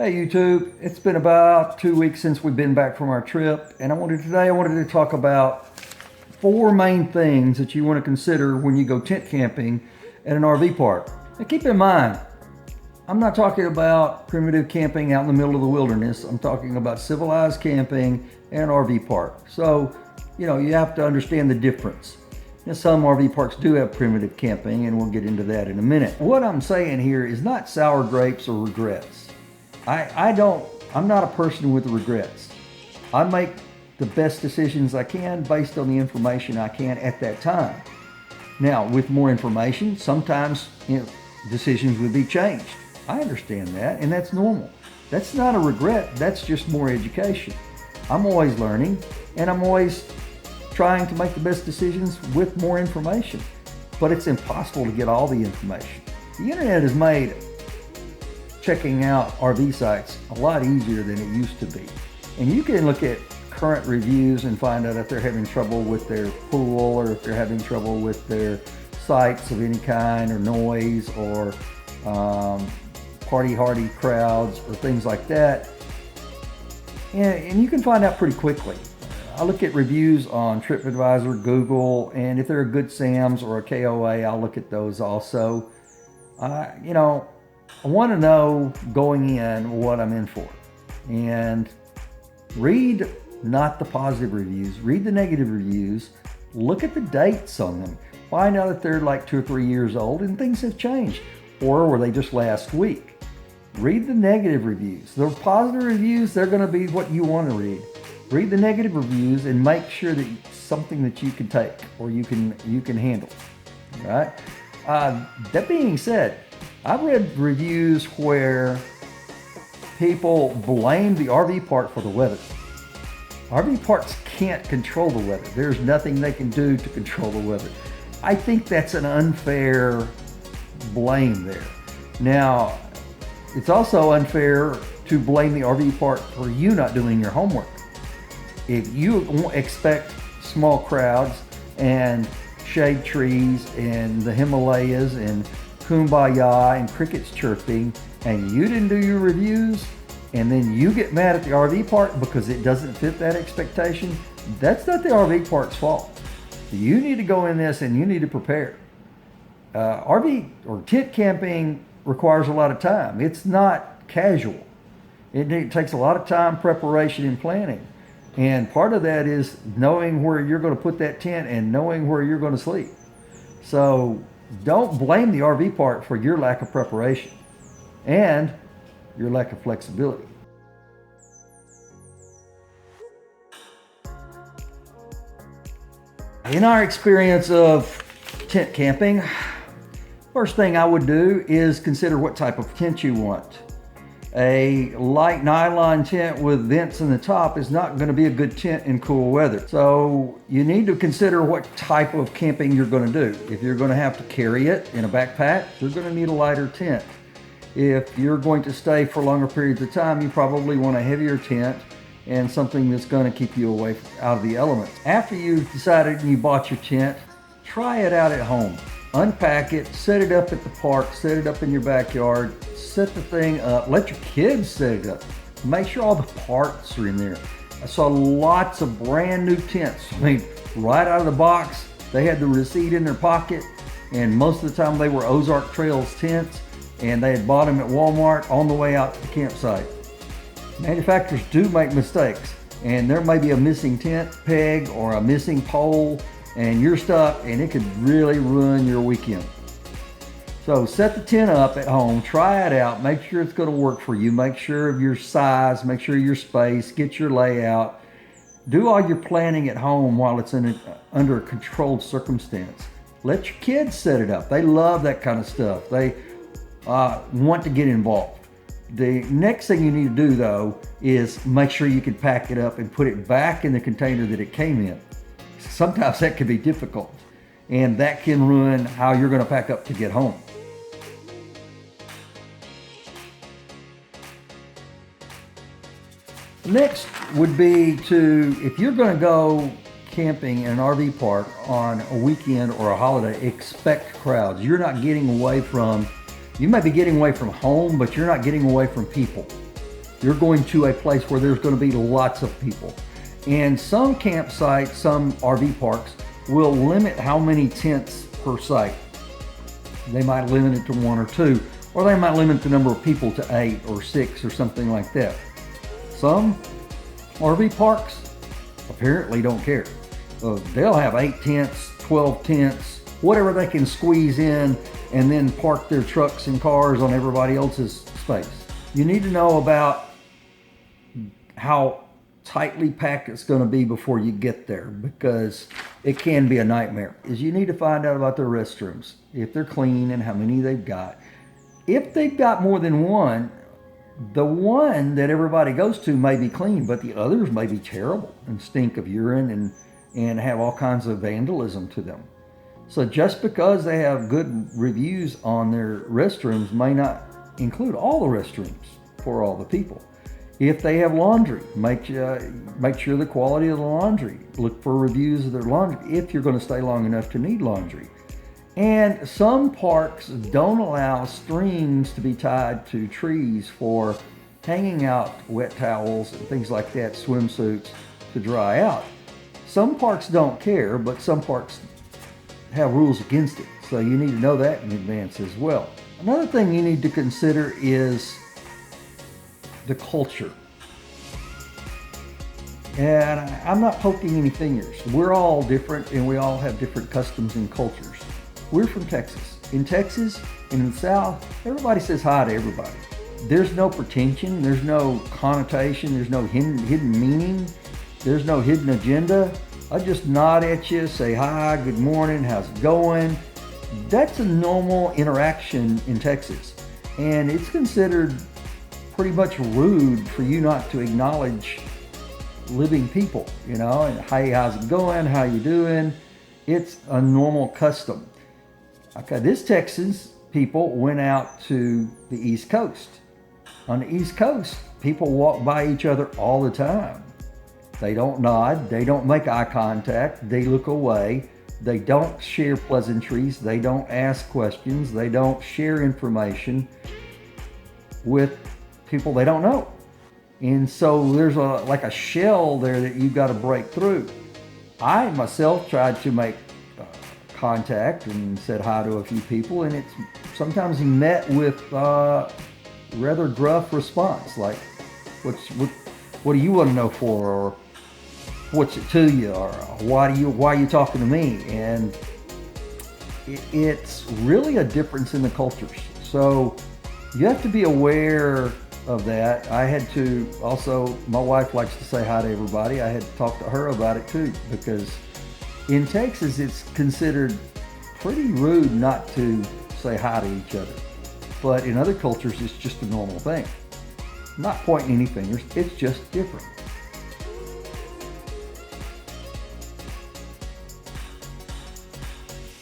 Hey YouTube, it's been about 2 weeks since we've been back from our trip, and today I wanted to talk about four main things that you want to consider when you go tent camping at an RV park. Now keep in mind, I'm not talking about primitive camping out in the middle of the wilderness. I'm talking about civilized camping at an RV park. So, you have to understand the difference. Now, some RV parks do have primitive camping, and we'll get into that in a minute. What I'm saying here is not sour grapes or regrets. I'm not a person with regrets. I make the best decisions I can based on the information I can at that time. Now, with more information, sometimes decisions would be changed. I understand that, and that's normal. That's not a regret, that's just more education. I'm always learning, and I'm always trying to make the best decisions with more information. But it's impossible to get all the information. The internet has made checking out RV sites a lot easier than it used to be. And you can look at current reviews and find out if they're having trouble with their pool or if they're having trouble with their sites of any kind or noise or party hardy crowds or things like that. And you can find out pretty quickly. I look at reviews on TripAdvisor, Google, and if they're a Good Sam's or a KOA, I'll look at those also. I want to know going in what I'm in for. And read not the positive reviews, read the negative reviews, look at the dates on them. Find out if they're like 2 or 3 years old and things have changed, or were they just last week. Read the negative reviews. The positive reviews, they're going to be what you want to read. Read the negative reviews and make sure that it's something that you can take or you can handle. All right? That being said, I've read reviews where people blame the RV park for the weather. RV parks can't control the weather. There's nothing they can do to control the weather. I think that's an unfair blame there. Now, it's also unfair to blame the RV park for you not doing your homework. If you expect small crowds and shade trees and the Himalayas and kumbaya and crickets chirping, and you didn't do your reviews, and then you get mad at the RV park because it doesn't fit that expectation, that's not the RV park's fault. You need to go in this and you need to prepare. RV or tent camping requires a lot of time. It's not casual. It takes a lot of time, preparation, and planning. And part of that is knowing where you're going to put that tent and knowing where you're going to sleep. So don't blame the RV park for your lack of preparation and your lack of flexibility. In our experience of tent camping, first thing I would do is consider what type of tent you want. A light nylon tent with vents in the top is not going to be a good tent in cool weather. So you need to consider what type of camping you're going to do. If you're going to have to carry it in a backpack, you're going to need a lighter tent. If you're going to stay for longer periods of time, you probably want a heavier tent and something that's going to keep you away out of the elements. After you've decided and you bought your tent, try it out at home. Unpack it, set it up at the park, set it up in your backyard, set the thing up, let your kids set it up. Make sure all the parts are in there. I saw lots of brand new tents. Right out of the box, they had the receipt in their pocket, and most of the time they were Ozark Trails tents, and they had bought them at Walmart on the way out to the campsite. Manufacturers do make mistakes, and there may be a missing tent peg or a missing pole, and you're stuck, and it could really ruin your weekend. So set the tent up at home, try it out, make sure it's going to work for you, make sure of your size, make sure your space, get your layout. Do all your planning at home while it's under a controlled circumstance. Let your kids set it up. They love that kind of stuff. They want to get involved. The next thing you need to do, though, is make sure you can pack it up and put it back in the container that it came in. Sometimes that can be difficult, and that can ruin how you're going to pack up to get home. Next would be if you're going to go camping in an RV park on a weekend or a holiday, expect crowds. You may be getting away from home, but you're not getting away from people. You're going to a place where there's going to be lots of people. And some campsites, some RV parks will limit how many tents per site. They might limit it to 1 or 2, or they might limit the number of people to 8 or 6 or something like that. Some RV parks apparently don't care. They'll have 8 tents, 12 tents, whatever they can squeeze in, and then park their trucks and cars on everybody else's space. You need to know about how tightly packed it's going to be before you get there, because it can be a nightmare. Is you need to find out about their restrooms, if they're clean and how many they've got. If they've got more than one, the one that everybody goes to may be clean, but the others may be terrible and stink of urine and have all kinds of vandalism to them. So just because they have good reviews on their restrooms may not include all the restrooms for all the people. If they have laundry, make sure the quality of the laundry. Look for reviews of their laundry if you're going to stay long enough to need laundry. And some parks don't allow strings to be tied to trees for hanging out wet towels and things like that, swimsuits, to dry out. Some parks don't care, but some parks have rules against it. So you need to know that in advance as well. Another thing you need to consider is the culture. And I'm not poking any fingers. We're all different and we all have different customs and cultures. We're from Texas. In Texas, in the South, everybody says hi to everybody. There's no pretension, there's no connotation, there's no hidden meaning, there's no hidden agenda. I just nod at you, say hi, good morning, how's it going? That's a normal interaction in Texas. And it's considered pretty much rude for you not to acknowledge living people, and hey, how's it going? How you doing? It's a normal custom. Okay, this Texas people went out to the East Coast. On the East Coast, people walk by each other all the time. They don't nod, they don't make eye contact, they look away, they don't share pleasantries, they don't ask questions, they don't share information with people they don't know. And so there's like a shell there that you've got to break through. I myself tried to make contact and said hi to a few people, and it's sometimes met with rather gruff response, like, what do you want to know for, or what's it to you, or why are you talking to me? And it's really a difference in the cultures. So you have to be aware of that. I had to also, my wife likes to say hi to everybody. I had to talk to her about it too, because in Texas it's considered pretty rude not to say hi to each other. But in other cultures it's just a normal thing. I'm not pointing any fingers, it's just different.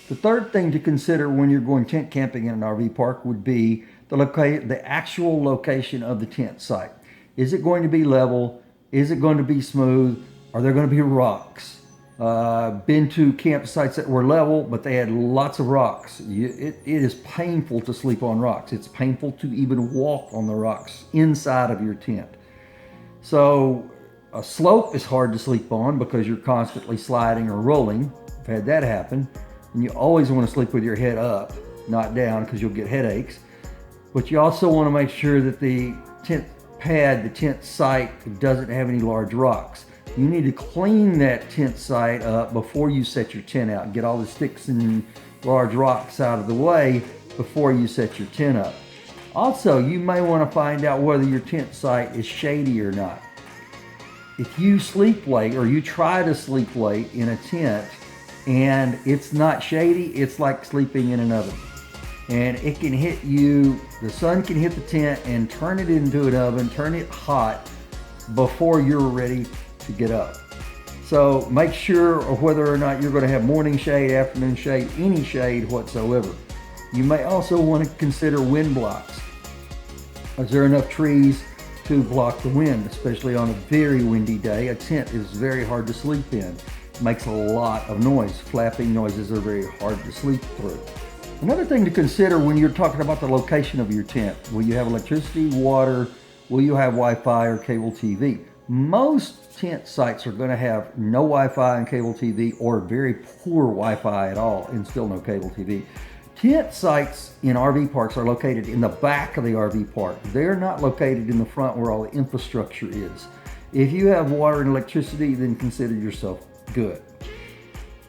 The third thing to consider when you're going tent camping in an RV park would be the actual location of the tent site. Is it going to be level? Is it going to be smooth? Are there going to be rocks? Been to campsites that were level, but they had lots of rocks. It is painful to sleep on rocks. It's painful to even walk on the rocks inside of your tent. So a slope is hard to sleep on because you're constantly sliding or rolling. I've had that happen. And you always want to sleep with your head up, not down, because you'll get headaches. But you also want to make sure that the tent pad, the tent site, doesn't have any large rocks. You need to clean that tent site up before you set your tent out. Get all the sticks and large rocks out of the way before you set your tent up. Also, you may want to find out whether your tent site is shady or not. If you sleep late, or you try to sleep late in a tent and it's not shady, it's like sleeping in an oven. And it can hit you, the sun can hit the tent and turn it into an oven, turn it hot before you're ready to get up. So make sure of whether or not you're going to have morning shade, afternoon shade, any shade whatsoever. You may also want to consider wind blocks. Is there enough trees to block the wind, especially on a very windy day? A tent is very hard to sleep in. It makes a lot of noise. Flapping noises are very hard to sleep through. Another thing to consider when you're talking about the location of your tent: will you have electricity, water, will you have Wi-Fi or cable TV? Most tent sites are going to have no Wi-Fi and cable TV, or very poor Wi-Fi at all and still no cable TV. Tent sites in RV parks are located in the back of the RV park. They're not located in the front where all the infrastructure is. If you have water and electricity, then consider yourself good.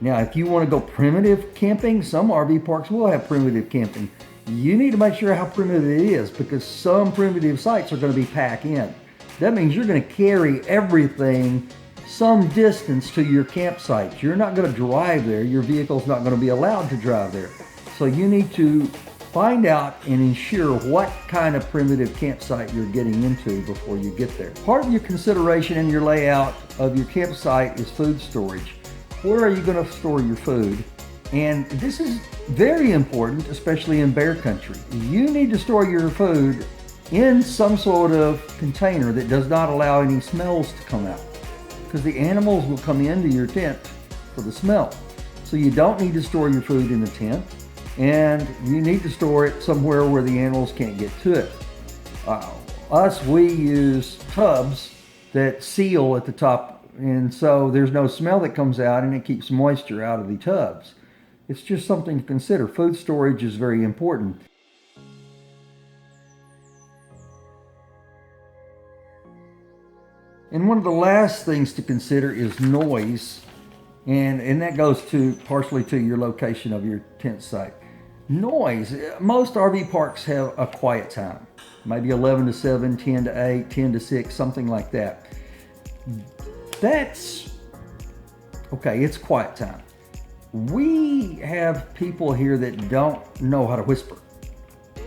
Now, if you want to go primitive camping, some RV parks will have primitive camping. You need to make sure how primitive it is, because some primitive sites are going to be packed in. That means you're going to carry everything some distance to your campsite. You're not going to drive there. Your vehicle's not going to be allowed to drive there. So you need to find out and ensure what kind of primitive campsite you're getting into before you get there. Part of your consideration in your layout of your campsite is food storage. Where are you going to store your food? And this is very important, especially in bear country. You need to store your food in some sort of container that does not allow any smells to come out, because the animals will come into your tent for the smell. So you don't need to store your food in the tent, and you need to store it somewhere where the animals can't get to it. We use tubs that seal at the top, and so there's no smell that comes out, and it keeps moisture out of the tubs. It's just something to consider. Food storage is very important. And one of the last things to consider is noise, and that goes to partially to your location of your tent site. Noise. Most RV parks have a quiet time, maybe 11 to 7, 10 to 8, 10 to 6, something like that. That's okay, it's quiet time. We have people here that don't know how to whisper.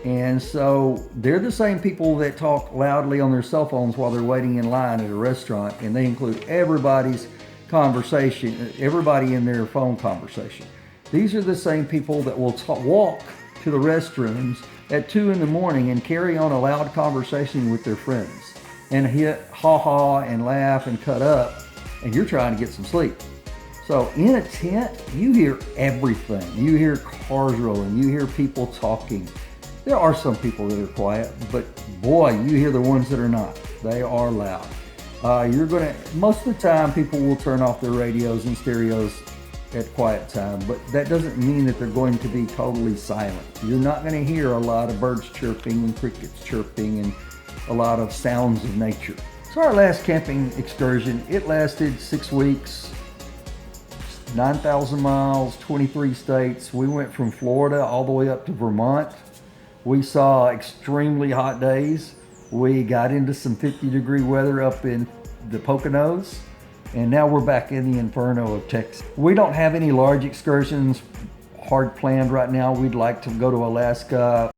And so they're the same people that talk loudly on their cell phones while they're waiting in line at a restaurant, and they include everybody's conversation, everybody in their phone conversation. These are the same people that will walk to the restrooms at 2 in the morning and carry on a loud conversation with their friends and hit ha-ha and laugh and cut up, and you're trying to get some sleep. So in a tent, you hear everything. You hear cars rolling, you hear people talking. There are some people that are quiet, but boy, you hear the ones that are not. They are loud. Most of the time, people will turn off their radios and stereos at quiet time, but that doesn't mean that they're going to be totally silent. You're not going to hear a lot of birds chirping and crickets chirping and a lot of sounds of nature. So our last camping excursion, it lasted 6 weeks, 9,000 miles, 23 states. We went from Florida all the way up to Vermont. We saw extremely hot days. We got into some 50-degree weather up in the Poconos, and now we're back in the inferno of Texas. We don't have any large excursions hard planned right now. We'd like to go to Alaska.